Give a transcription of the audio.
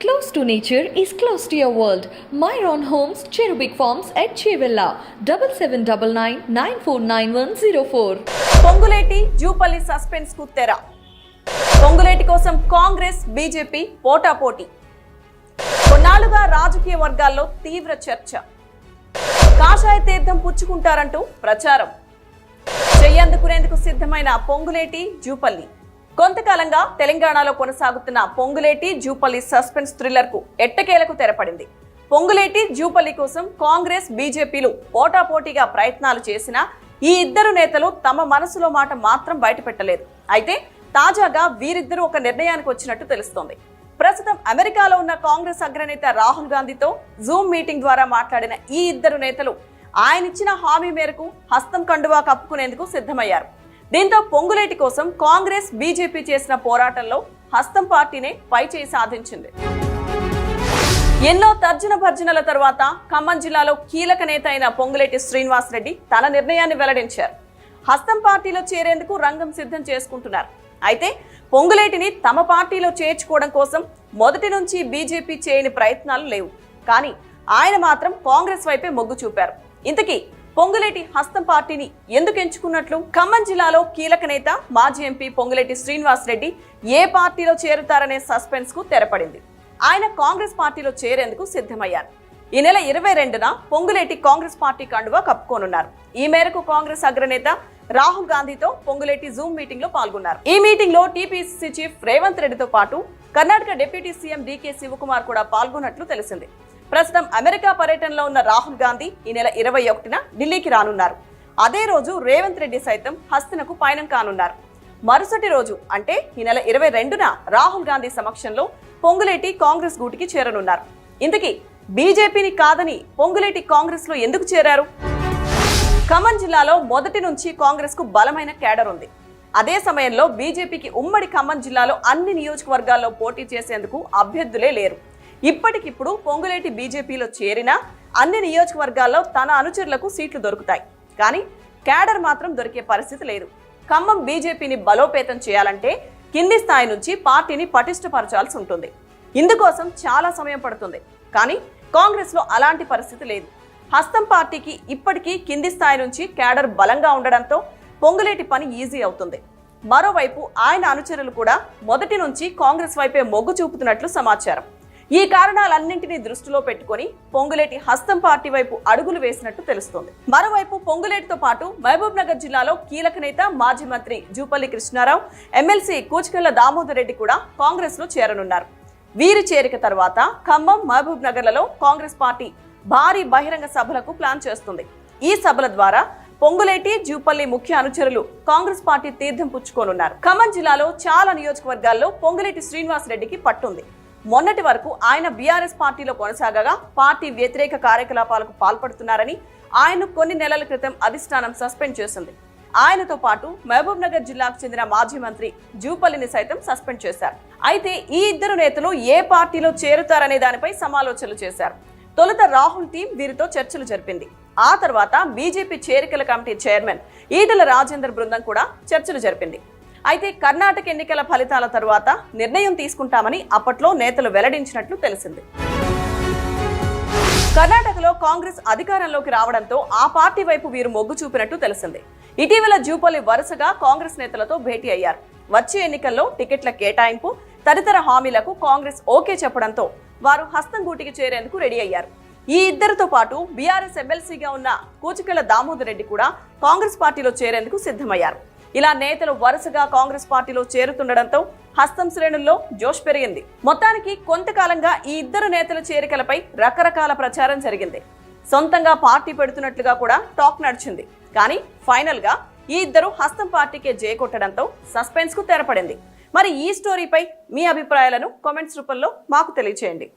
Close to nature is close to your world. Myron Homes, Cherubic Farms at Chevilla, 7799949104. Ponguleti Jupally suspense కు తెర. పొంగులేటి కోసం Congress BJP పోటాపోటీ. కొన్నాళ్లుగా రాజకీయ వర్గాల్లో తీవ్ర చర్చ. కాషాయ తీర్థం పుచ్చుకుంటారంటూ ప్రచారం. చెయ్యందుకునేందుకు సిద్ధమైన పొంగులేటి జూపల్లి. కొంతకాలంగా తెలంగాణలో కొనసాగుతున్న పొంగులేటి జూపల్లి సస్పెన్స్ థ్రిల్లర్ కు ఎట్టకేలకు తెరపడింది. పొంగులేటి జూపల్లి కోసం కాంగ్రెస్ బీజేపీలు పోటాపోటీగా ప్రయత్నాలు చేసినా ఈ ఇద్దరు నేతలు తమ మనసులో మాట మాత్రం బయటపెట్టలేదు. అయితే తాజాగా వీరిద్దరూ ఒక నిర్ణయానికి వచ్చినట్టు తెలుస్తోంది. ప్రస్తుతం అమెరికాలో ఉన్న కాంగ్రెస్ అగ్రనేత రాహుల్ గాంధీతో జూమ్ మీటింగ్ ద్వారా మాట్లాడిన ఈ ఇద్దరు నేతలు ఆయనిచ్చిన హామీ మేరకు హస్తం కండువా కప్పుకునేందుకు సిద్ధమయ్యారు. దీంతో పొంగులేటి కోసం కాంగ్రెస్ బీజేపీ చేసిన పోరాటంలో హస్తం పార్టీనే పైచేయి సాధించింది. ఎన్నో తర్జన భర్జనల తర్వాత ఖమ్మం జిల్లాలో కీలక నేత అయిన పొంగులేటి శ్రీనివాసరెడ్డి తన నిర్ణయాన్ని వెల్లడించారు. హస్తం పార్టీలో చేరేందుకు రంగం సిద్ధం చేసుకుంటున్నారు. అయితే పొంగులేటిని తమ పార్టీలో చేర్చుకోవడం కోసం మొదటి నుంచి బీజేపీ చేయని ప్రయత్నాలు లేవు. కానీ ఆయన మాత్రం కాంగ్రెస్ వైపే మొగ్గు చూపారు. ఇంతకీ పొంగులేటి హస్తం పార్టీని ఎందుకు ఎంచుకున్నట్లు? ఖమ్మం జిల్లాలో కీలక నేత మాజీ ఎంపీ పొంగులేటి శ్రీనివాసరెడ్డి ఏ పార్టీలో చేరుతారనే సస్పెన్స్ కు తెరపడింది. ఆయన కాంగ్రెస్ పార్టీలో చేరేందుకు సిద్ధమయ్యారు. ఈ నెల 22న పొంగులేటి కాంగ్రెస్ పార్టీ కండువా కప్పుకోనున్నారు. ఈ మేరకు కాంగ్రెస్ అగ్రనేత రాహుల్ గాంధీతో పొంగులేటి జూమ్ మీటింగ్ లో పాల్గొన్నారు. ఈ మీటింగ్ లో టీపీసీసీ చీఫ్ రేవంత్ రెడ్డితో పాటు కర్ణాటక డిప్యూటీ సీఎం డీకే శివకుమార్ కూడా పాల్గొన్నట్లు తెలిసింది. ప్రస్తుతం అమెరికా పర్యటనలో ఉన్న రాహుల్ గాంధీ ఈ నెల 21న ఢిల్లీకి రానున్నారు. అదే రోజు రేవంత్ రెడ్డి సైతం హస్తినకు పయనం కానున్నారు. మరుసటి రోజు అంటే ఈ నెల 22న రాహుల్ గాంధీ సమక్షంలో పొంగులేటి కాంగ్రెస్ గూటికి చేరనున్నారు. ఇంతకీ బీజేపీని కాదని పొంగులేటి కాంగ్రెస్ లో ఎందుకు చేరారు? ఖమ్మం జిల్లాలో మొదటి నుంచి కాంగ్రెస్ కు బలమైన కేడర్ ఉంది. అదే సమయంలో బీజేపీకి ఉమ్మడి ఖమ్మం జిల్లాలో అన్ని నియోజకవర్గాల్లో పోటీ చేసేందుకు అభ్యర్థులే లేరు. ఇప్పటికిప్పుడు పొంగులేటి బీజేపీలో చేరినా అన్ని నియోజకవర్గాల్లో తన అనుచరులకు సీట్లు దొరుకుతాయి. కానీ కేడర్ మాత్రం దొరికే పరిస్థితి లేదు. ఖమ్మం బీజేపీని బలోపేతం చేయాలంటే కింది స్థాయి నుంచి పార్టీని పటిష్టపరచాల్సి ఉంటుంది. ఇందుకోసం చాలా సమయం పడుతుంది. కానీ కాంగ్రెస్ లో అలాంటి పరిస్థితి లేదు. హస్తం పార్టీకి ఇప్పటికీ కింది స్థాయి నుంచి కేడర్ బలంగా ఉండడంతో పొంగులేటి పని ఈజీ అవుతుంది. మరోవైపు ఆయన అనుచరులు కూడా మొదటి నుంచి కాంగ్రెస్ వైపే మొగ్గు చూపుతున్నట్లు సమాచారం. ఈ కారణాలన్నింటినీ దృష్టిలో పెట్టుకుని పొంగులేటి హస్తం పార్టీ వైపు అడుగులు వేసినట్టు తెలుస్తోంది. మరోవైపు పొంగులేటితో పాటు మహబూబ్ నగర్ జిల్లాలో కీలక నేత మాజీ మంత్రి జూపల్లి కృష్ణారావు, ఎమ్మెల్సీ కూచికల్ల దామోదర్ రెడ్డి కూడా కాంగ్రెస్ లో చేరనున్నారు. వీరి చేరిక తర్వాత ఖమ్మం, మహబూబ్ నగర్లలో కాంగ్రెస్ పార్టీ భారీ బహిరంగ సభలకు ప్లాన్ చేస్తుంది. ఈ సభల ద్వారా పొంగులేటి, జూపల్లి ముఖ్య అనుచరులు కాంగ్రెస్ పార్టీ తీర్థం పుచ్చుకోనున్నారు. ఖమ్మం జిల్లాలో చాలా నియోజకవర్గాల్లో పొంగులేటి శ్రీనివాసరెడ్డికి పట్టుంది. మొన్నటి వరకు ఆయన బీఆర్ఎస్ పార్టీలో కొనసాగగా పార్టీ వ్యతిరేక కార్యకలాపాలకు పాల్పడుతున్నారని ఆయన కొన్ని నెలల క్రితం అధిష్టానం సస్పెండ్ చేసింది. ఆయనతో పాటు మహబూబ్ నగర్ జిల్లాకు చెందిన మాజీ మంత్రి జూపల్లిని సైతం సస్పెండ్ చేశారు. అయితే ఈ ఇద్దరు నేతలు ఏ పార్టీలో చేరుతారనే దానిపై సమాలోచనలు చేశారు. తొలుత రాహుల్ టీం వీరితో చర్చలు జరిపింది. ఆ తర్వాత బీజేపీ చేరికల కమిటీ చైర్మన్ ఈటెల రాజేందర్ బృందం కూడా చర్చలు జరిపింది. అయితే కర్ణాటక ఎన్నికల ఫలితాల తరువాత నిర్ణయం తీసుకుంటామని అప్పట్లో నేతలు వెల్లడించినట్లు తెలిసింది. కర్ణాటకలో కాంగ్రెస్ అధికారంలోకి రావడంతో ఆ పార్టీ వైపు వీరు మొగ్గు చూపినట్టు తెలిసింది. ఇటీవల జూపల్లి వరుసగా కాంగ్రెస్ నేతలతో భేటీ అయ్యారు. వచ్చే ఎన్నికల్లో టికెట్ల కేటాయింపు తదితర హామీలకు కాంగ్రెస్ ఓకే చెప్పడంతో వారు హస్తం గూటికి చేరేందుకు రెడీ అయ్యారు. ఈ ఇద్దరితో పాటు బీఆర్ఎస్ ఎమ్మెల్సీగా ఉన్న కూచికల్ల దామోదర్ రెడ్డి కూడా కాంగ్రెస్ పార్టీలో చేరేందుకు సిద్ధమయ్యారు. ఇలా నేతలు వరుసగా కాంగ్రెస్ పార్టీలో చేరుతుండడంతో హస్తం శ్రేణుల్లో జోష్ పెరిగింది. మొత్తానికి కొంతకాలంగా ఈ ఇద్దరు నేతల చేరికలపై రకరకాల ప్రచారం జరిగింది. సొంతంగా పార్టీ పెడుతున్నట్లుగా కూడా టాక్ నడిచింది. కానీ ఫైనల్ గా ఈ ఇద్దరు హస్తం పార్టీకే జయకొట్టడంతో సస్పెన్స్ కు తెరపడింది. మరి ఈ స్టోరీపై మీ అభిప్రాయాలను కామెంట్స్ రూపంలో మాకు తెలియజేయండి.